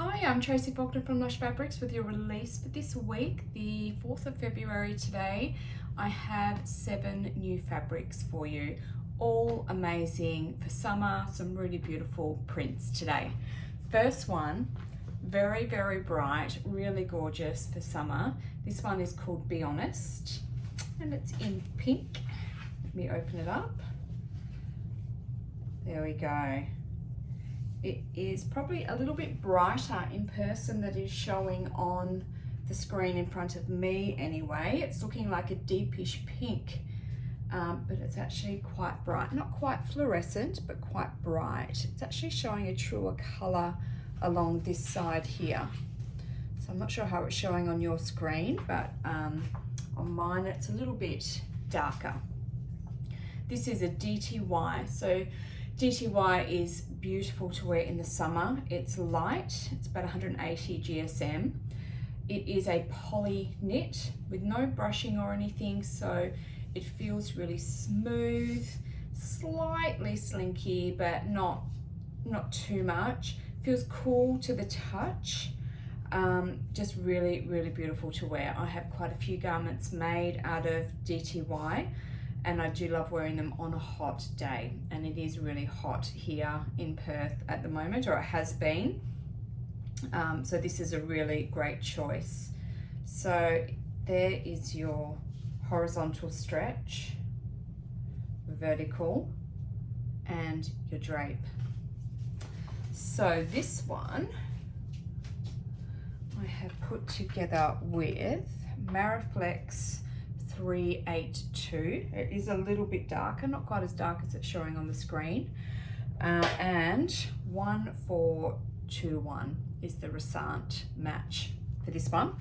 Hi, I'm Tracy Faulkner from Lush Fabrics with your release for this week, the 4th of February today. I have 7 new fabrics for you, all amazing for summer, some really beautiful prints today. First one, very, very bright, really gorgeous for summer. This one is called Be Honest and it's in pink. Let me open it up. There we go. It is probably a little bit brighter in person than is showing on the screen in front of me anyway. It's looking like a deepish pink, but it's actually quite bright. Not quite fluorescent, but quite bright. It's actually showing a truer color along this side here. So I'm not sure how it's showing on your screen, but on mine it's a little bit darker. This is a DTY. So DTY is beautiful to wear in the summer. It's light, it's about 180 GSM. It is a poly knit with no brushing or anything, so it feels really smooth, slightly slinky, but not too much. Feels cool to the touch. Just really, really beautiful to wear. I have quite a few garments made out of DTY, and I do love wearing them on a hot day, and it is really hot here in Perth at the moment, or it has been. So this is a really great choice. So there is your horizontal stretch, vertical, and your drape. So this one I have put together with Mariflex 382. It is a little bit darker, not quite as dark as it's showing on the screen. And 1421 is the Resant match for this one.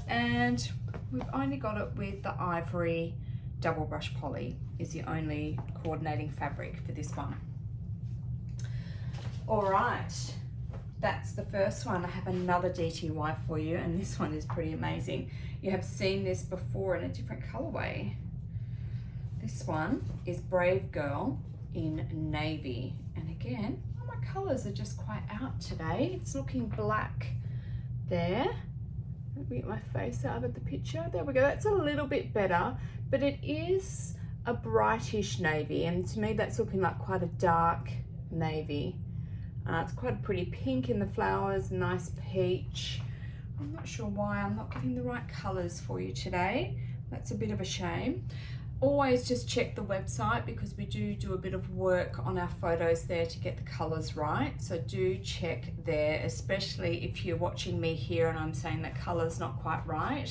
And we've only got it with the ivory double brush poly is the only coordinating fabric for this one. All right, that's the first one. I have another DTY for you, and this one is pretty amazing. You have seen this before in a different colorway. This one is Brave Girl in navy. And again, oh, my colors are just quite out today. It's looking black there. Let me get my face out of the picture. There we go, that's a little bit better, but it is a brightish navy, and to me that's looking like quite a dark navy. It's quite a pretty pink in the flowers, nice peach. I'm not sure why I'm not getting the right colors for you today. That's a bit of a shame. Always just check the website, because we do a bit of work on our photos there to get the colors right. So do check there, especially if you're watching me here and I'm saying that color's not quite right.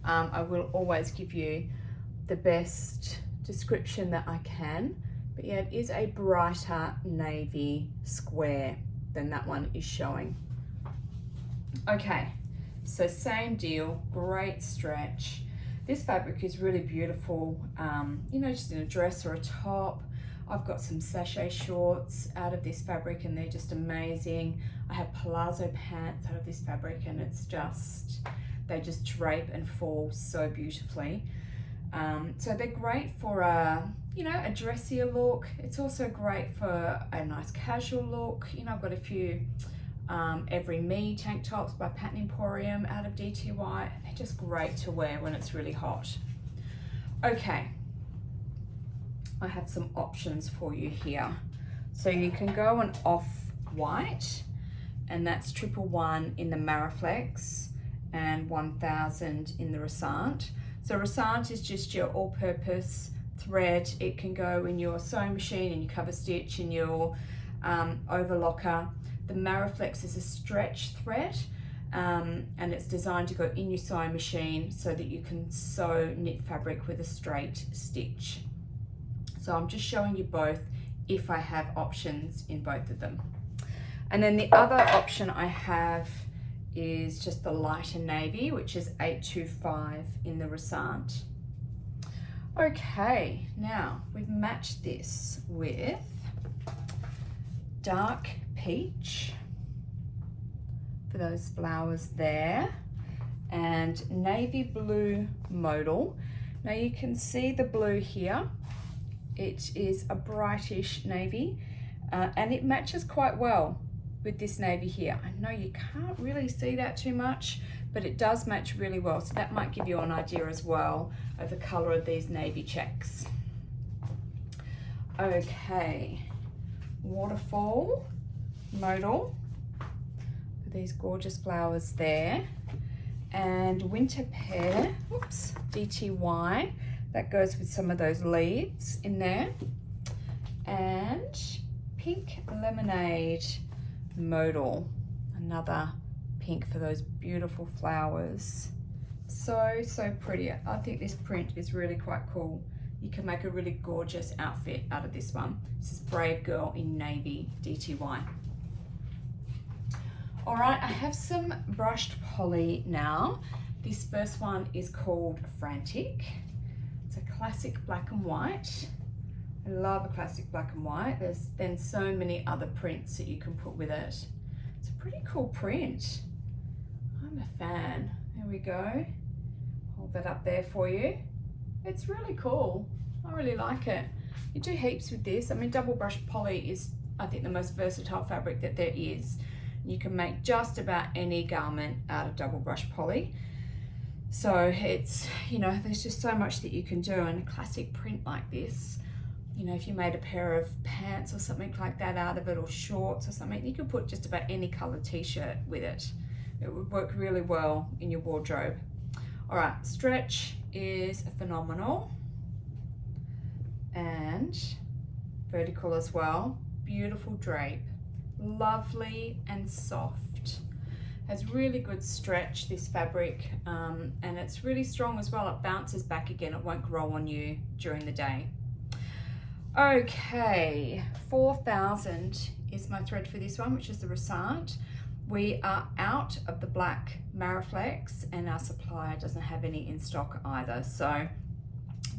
I will always give you the best description that I can. But yeah, it is a brighter navy square than that one is showing. Okay, so same deal, great stretch. This fabric is really beautiful, you know, just in a dress or a top. I've got some sachet shorts out of this fabric and they're just amazing. I have palazzo pants out of this fabric, and it's just, they just drape and fall so beautifully. So they're great for a, you know, a dressier look. It's also great for a nice casual look. You know, I've got a few Every Me tank tops by Pattern Emporium out of DTY. They're just great to wear when it's really hot. Okay, I have some options for you here. So you can go an off-white, and that's 111 in the Mariflex and 1000 in the Resant. So Resant is just your all-purpose thread. It can go in your sewing machine, in your cover stitch, in your overlocker. The Mariflex is a stretch thread, and it's designed to go in your sewing machine so that you can sew knit fabric with a straight stitch. So I'm just showing you both if I have options in both of them. And then the other option I have is just the lighter navy, which is 825 in the Resant. Okay, now we've matched this with dark peach for those flowers there, and navy blue modal. Now you can see the blue here. It is a brightish navy, and it matches quite well with this navy here. I know you can't really see that too much, but it does match really well. So that might give you an idea as well of the color of these navy checks. Okay, waterfall modal for these gorgeous flowers there. And winter pear, oops, DTY, that goes with some of those leaves in there. And pink lemonade modal, another pink for those beautiful flowers. So pretty. I think this print is really quite cool. You can make a really gorgeous outfit out of this one. This is Brave Girl in Navy DTY. All right, I have some brushed poly now. This first one is called Frantic. It's a classic black and white. I love a classic black and white. There's then so many other prints that you can put with it. It's a pretty cool print. I'm a fan. There we go. Hold that up there for you. It's really cool. I really like it. You do heaps with this. I mean, double brush poly is, I think, the most versatile fabric that there is. You can make just about any garment out of double brush poly. So it's, you know, there's just so much that you can do. And a classic print like this, you know, if you made a pair of pants or something like that out of it, or shorts or something, you could put just about any colored t-shirt with it. It would work really well in your wardrobe. All right, stretch is phenomenal and vertical as well. Beautiful drape, lovely and soft. Has really good stretch, this fabric, and it's really strong as well. It bounces back again. It won't grow on you during the day. Okay, 4,000 is my thread for this one, which is the Resart. We are out of the black Mariflex and our supplier doesn't have any in stock either. So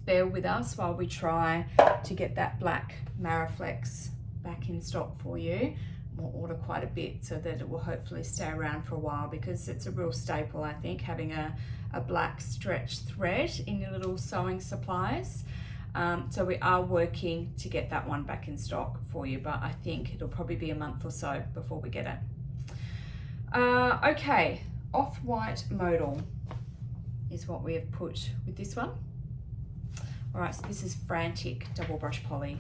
bear with us while we try to get that black Mariflex back in stock for you. We'll order quite a bit so that it will hopefully stay around for a while, because it's a real staple, I think, having a black stretch thread in your little sewing supplies. So we are working to get that one back in stock for you, but I think it'll probably be a month or so before we get it. Okay, off-white modal is what we have put with this one. All right, so this is Frantic double brush poly.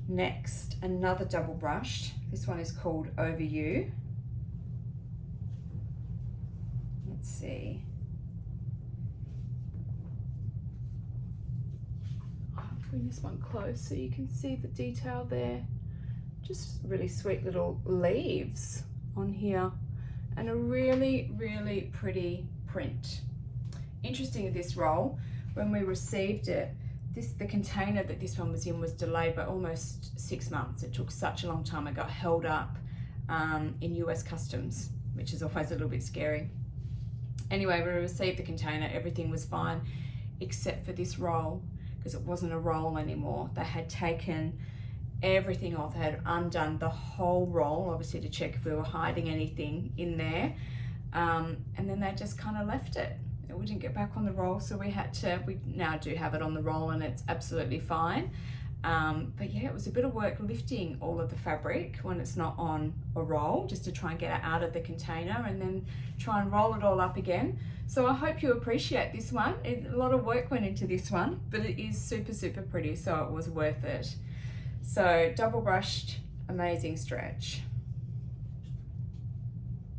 Next, another double brushed. This one is called Over You. Let's see. I'll bring this one close so you can see the detail there. Just really sweet little leaves on here and a really, really pretty print. Interesting with this roll, when we received it, the container that this one was in was delayed by almost 6 months. It took such a long time. It got held up in US customs, which is always a little bit scary. Anyway, we received the container, everything was fine, except for this roll, because it wasn't a roll anymore. They had taken everything off. They had undone the whole roll, obviously to check if we were hiding anything in there. And then they just kind of left it. We didn't get back on the roll, so we now do have it on the roll and it's absolutely fine. But yeah, it was a bit of work lifting all of the fabric when it's not on a roll, just to try and get it out of the container and then try and roll it all up again. So I hope you appreciate this one. A lot of work went into this one, but it is super, super pretty, so it was worth it. So double brushed, amazing stretch.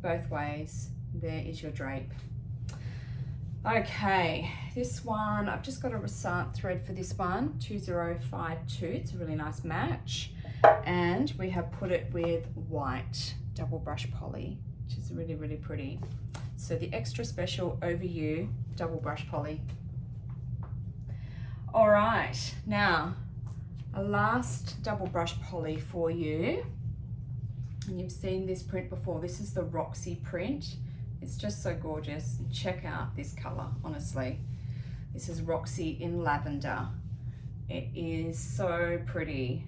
Both ways, there is your drape. Okay, this one, I've just got a Resart thread for this one, 2052. It's a really nice match. And we have put it with white double brush poly, which is really, really pretty. So the extra special Over You double brush poly. All right, now a last double brush poly for you. And you've seen this print before. This is the Roxy print. It's just so gorgeous. Check out this color, honestly. This is Roxy in Lavender. It is so pretty.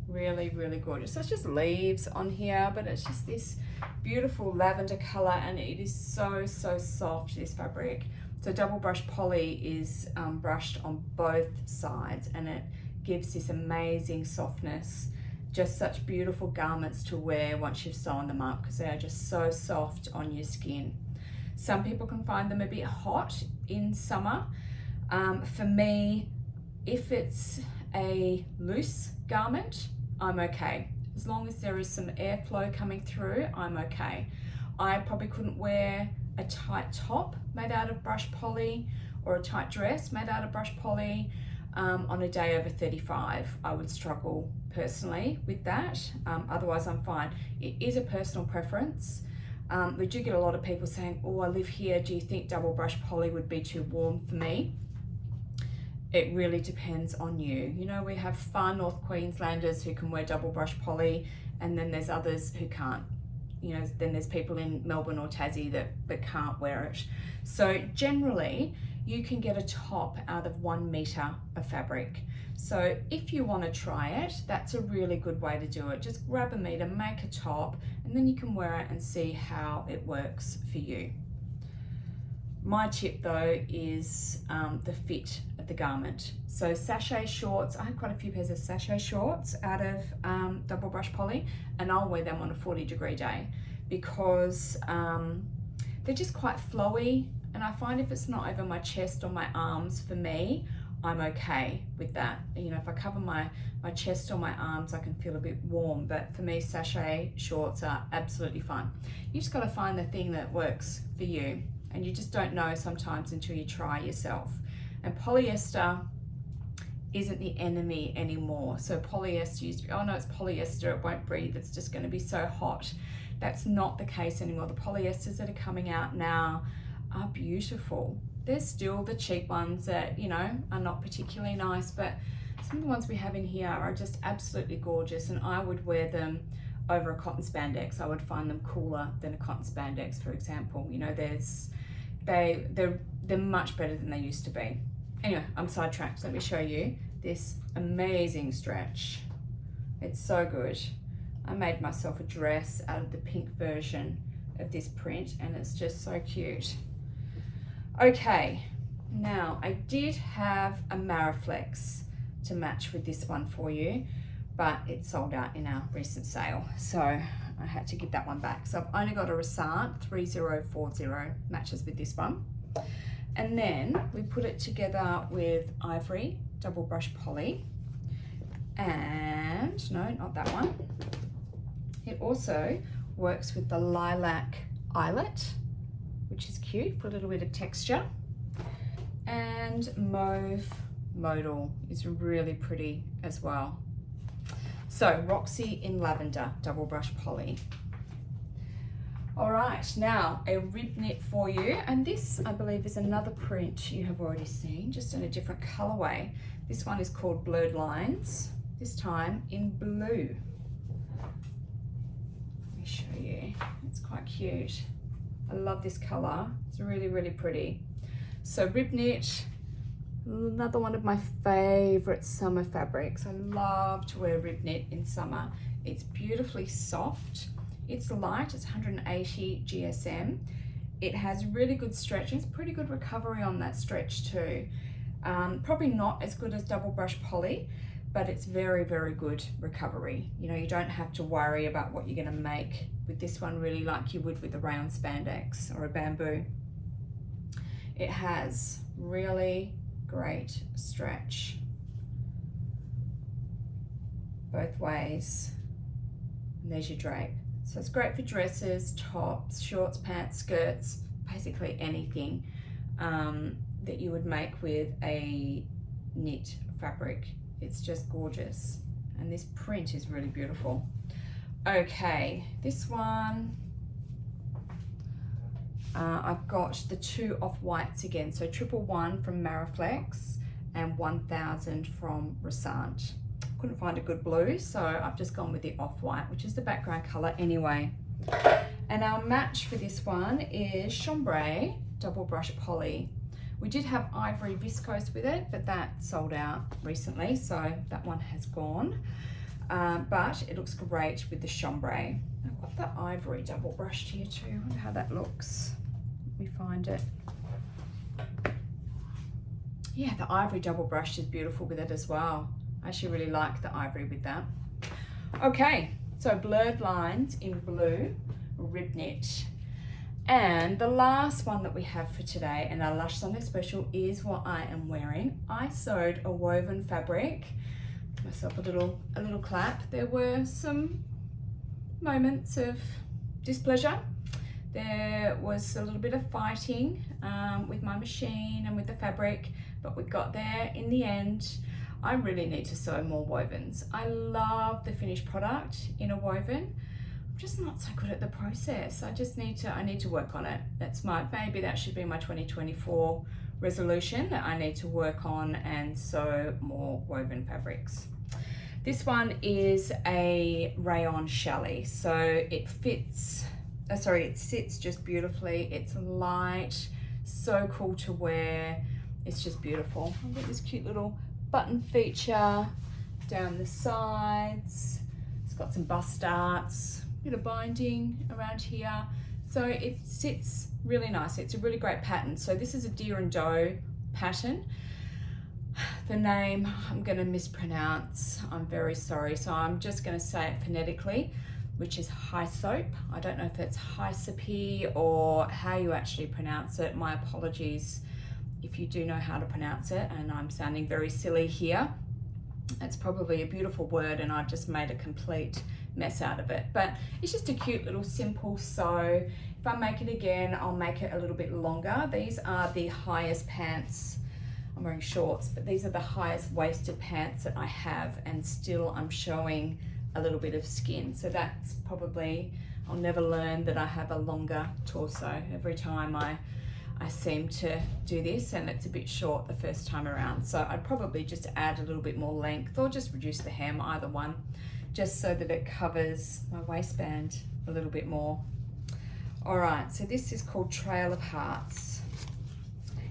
Really, really gorgeous. So it's just leaves on here, but it's just this beautiful lavender color, and it is so, so soft, this fabric. So double brush poly is brushed on both sides, and it gives this amazing softness. Just such beautiful garments to wear once you've sewn them up, because they are just so soft on your skin. Some people can find them a bit hot in summer. For me, if it's a loose garment, I'm okay. As long as there is some airflow coming through, I'm okay. I probably couldn't wear a tight top made out of brush poly or a tight dress made out of brush poly on a day over 35. I would struggle personally with that. Otherwise I'm fine. It is a personal preference. We do get a lot of people saying, oh, I live here, do you think double brush poly would be too warm for me? It really depends on you. You know, we have far North Queenslanders who can wear double brush poly, and then there's others who can't. You know, then there's people in Melbourne or Tassie that can't wear it. So generally, you can get a top out of 1 meter of fabric. So if you want to try it, that's a really good way to do it. Just grab a meter, make a top, and then you can wear it and see how it works for you. My tip though is the fit of the garment. So sachet shorts, I have quite a few pairs of sachet shorts out of double brush poly, and I'll wear them on a 40-degree day because they're just quite flowy, and I find if it's not over my chest or my arms, for me, I'm okay with that. You know, if I cover my chest or my arms, I can feel a bit warm, but for me, sachet shorts are absolutely fine. You just got to find the thing that works for you. And you just don't know sometimes until you try yourself. And polyester isn't the enemy anymore. So polyester used to be, oh no, it's polyester, it won't breathe, it's just going to be so hot. That's not the case anymore. The polyesters that are coming out now are beautiful. There's still the cheap ones that, you know, are not particularly nice, but some of the ones we have in here are just absolutely gorgeous, and I would wear them over a cotton spandex. I would find them cooler than a cotton spandex, for example. You know, they're much better than they used to be. Anyway, I'm sidetracked. Let me show you this amazing stretch. It's so good. I made myself a dress out of the pink version of this print, and it's just so cute. Okay, now I did have a Mariflex to match with this one for you, but it sold out in our recent sale, so I had to give that one back. So I've only got a Resant 3040, matches with this one. And then we put it together with Ivory double brush poly, and no, not that one. It also works with the Lilac Eyelet, which is cute for a little bit of texture, and Mauve Modal is really pretty as well. So Roxy in Lavender double brush poly. All right, now a rib knit for you, and this I believe is another print you have already seen, just in a different colorway. This one is called Blurred Lines, this time in blue. Let me show you, it's quite cute. I love this color, it's really, really pretty. So rib knit, another one of my favorite summer fabrics. I love to wear rib knit in summer. It's beautifully soft. It's light, it's 180 GSM. It has really good stretch. It's pretty good recovery on that stretch too. Probably not as good as double brush poly, but it's very, very good recovery. You know, you don't have to worry about what you're gonna make with this one really like you would with a rayon spandex or a bamboo. It has really great stretch both ways, and there's your drape. So it's great for dresses, tops, shorts, pants, skirts, basically anything that you would make with a knit fabric. It's just gorgeous, and this print is really beautiful. Okay, this one I've got the two off-whites again, so 111 from Mariflex and 1000 from Resant. Couldn't find a good blue, so I've just gone with the off-white, which is the background color anyway. And our match for this one is Chambray double brush poly. We did have Ivory viscose with it, but that sold out recently, so that one has gone. But it looks great with the Chambray. I've got the Ivory double brushed here too. I wonder how that looks. Let me find it. Yeah, the Ivory double brush is beautiful with it as well. I actually really like the ivory with that. Okay, so blurred lines in blue, rib knit. And the last one that we have for today, and our Lush Sunday special, is what I am wearing. I sewed a woven fabric, myself a little clap. There were some moments of displeasure. There was a little bit of fighting with my machine and with the fabric, but we got there in the end. I really need to sew more wovens. I love the finished product in a woven. I'm just not so good at the process. I need to work on it. Maybe that should be my 2024 resolution, that I need to work on and sew more woven fabrics. This one is a Rayon Shelly, so it sits just beautifully. It's light, so cool to wear. It's just beautiful. I've got this cute little button feature down the sides. It's got some bust darts, bit of binding around here. So it sits really nicely. It's a really great pattern. So this is a deer and doe pattern. The name I'm going to mispronounce. I'm very sorry. So I'm just going to say it phonetically, which is hysope. I don't know if it's hysope or how you actually pronounce it. My apologies if you do know how to pronounce it, and I'm sounding very silly here. It's probably a beautiful word and I've just made a complete mess out of it. But it's just a cute little simple sew. If I make it again, I'll make it a little bit longer. These are the highest pants. I'm wearing shorts, but these are the highest waisted pants that I have, and still I'm showing a little bit of skin. So that's probably, I'll never learn that I have a longer torso. Every time I seem to do this, and it's a bit short the first time around. So I'd probably just add a little bit more length or just reduce the hem, either one, just so that it covers my waistband a little bit more. All right, so this is called Trail of Hearts.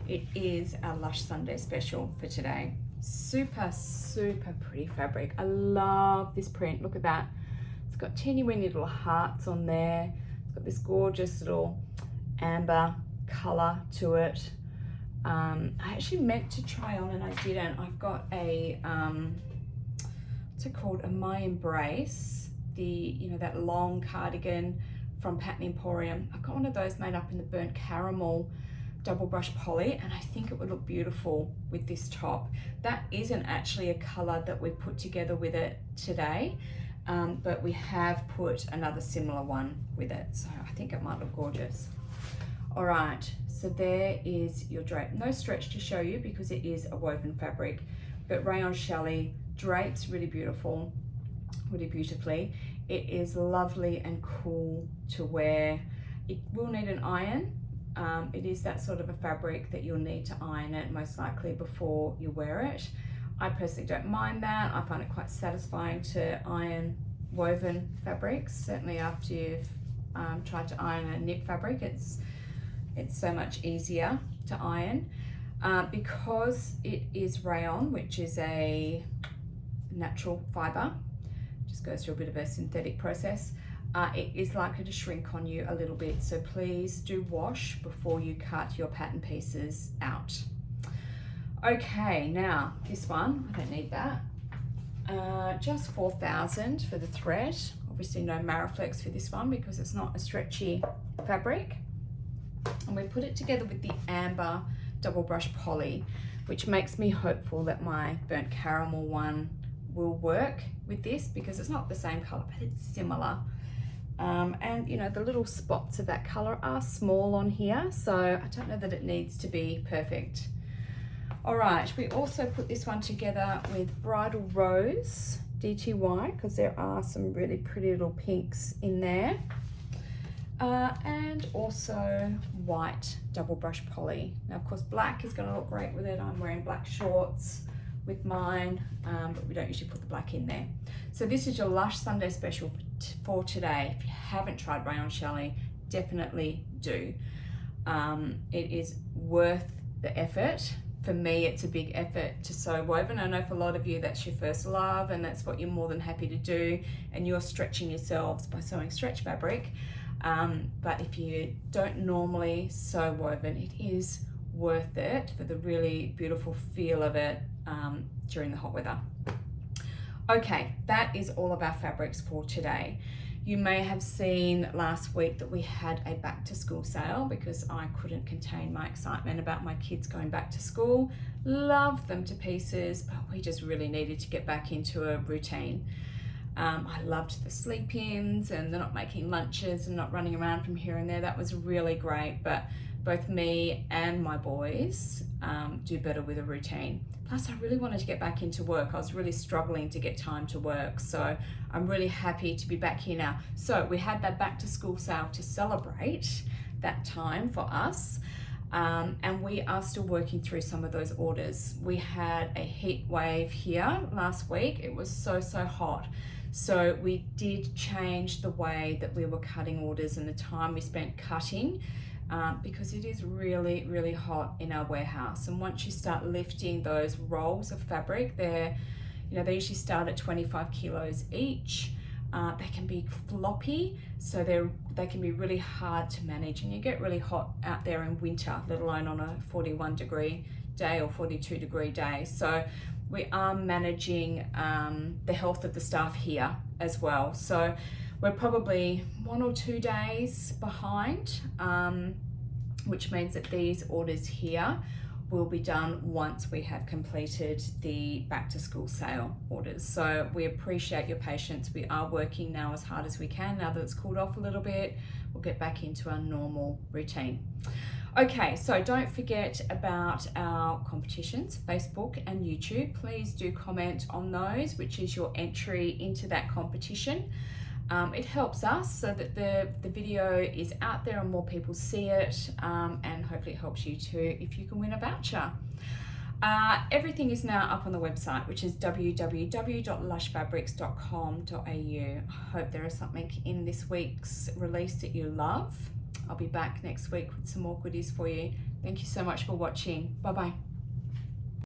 It is our Lush Sunday special for today. Super, super pretty fabric. I love this print. Look at that. It's got teeny weeny little hearts on there. It's got this gorgeous little amber color to it. I actually meant to try on and I didn't. I've got a what's it called, a My Embrace, that long cardigan from Pattern Emporium. I've got one of those made up in the burnt caramel double brush poly, and I think it would look beautiful with this top. That isn't actually a color that we put together with it today, but we have put another similar one with it, so I think it might look gorgeous. All right, so there is your drape. No stretch to show you because it is a woven fabric, but Rayon Shelly drapes really beautifully. It is lovely and cool to wear. It will need an iron. It is that sort of a fabric that you'll need to iron it most likely before you wear it. I personally don't mind that. I find it quite satisfying to iron woven fabrics. Certainly after you've tried to iron a knit fabric, it's so much easier to iron. Because it is rayon, which is a natural fiber, just goes through a bit of a synthetic process, it is likely to shrink on you a little bit, so please do wash before you cut your pattern pieces out. Okay, now this one, I don't need that. Just 4,000 for the thread. Obviously no Mariflex for this one because it's not a stretchy fabric. And we put it together with the amber double brush poly, which makes me hopeful that my burnt caramel one will work with this because it's not the same color, but it's similar. And the little spots of that color are small on here, so I don't know that it needs to be perfect. All right, we also put this one together with Bridal Rose DTY because there are some really pretty little pinks in there. And also white double brush poly. Now, of course, black is going to look great with it. I'm wearing black shorts with mine, but we don't usually put the black in there. So this is your Lush Sunday special for today. If you haven't tried Rayon Shelly, definitely do. It is worth the effort. For me, it's a big effort to sew woven. I know for a lot of you that's your first love and that's what you're more than happy to do, and you're stretching yourselves by sewing stretch fabric. But if you don't normally sew woven, it is worth it for the really beautiful feel of it during the hot weather. Okay, that is all of our fabrics for today. You may have seen last week that we had a back to school sale because I couldn't contain my excitement about my kids going back to school. Love them to pieces, but we just really needed to get back into a routine. I loved the sleep-ins and they're not making lunches and not running around from here and there. That was really great, but both me and my boys do better with a routine. Plus, I really wanted to get back into work. I was really struggling to get time to work, so I'm really happy to be back here now. So we had that back to school sale to celebrate that time for us, and we are still working through some of those orders. We had a heat wave here last week. It was so hot. So we did change the way that we were cutting orders and the time we spent cutting, because it is really hot in our warehouse. And once you start lifting those rolls of fabric, they usually start at 25 kilos each. They can be floppy, so they can be really hard to manage, and you get really hot out there in winter, let alone on a 41 degree day or 42 degree day. So we are managing the health of the staff here as well. So we're probably 1 or 2 days behind, which means that these orders here will be done once we have completed the back to school sale orders. So we appreciate your patience. We are working now as hard as we can. Now that it's cooled off a little bit, we'll get back into our normal routine. Okay, so don't forget about our competitions, Facebook and YouTube. Please do comment on those, which is your entry into that competition. It helps us so that the video is out there and more people see it, and hopefully it helps you too if you can win a voucher. Everything is now up on the website, which is www.lushfabrics.com.au. I hope there is something in this week's release that you love. I'll be back next week with some more goodies for you. Thank you so much for watching. Bye bye.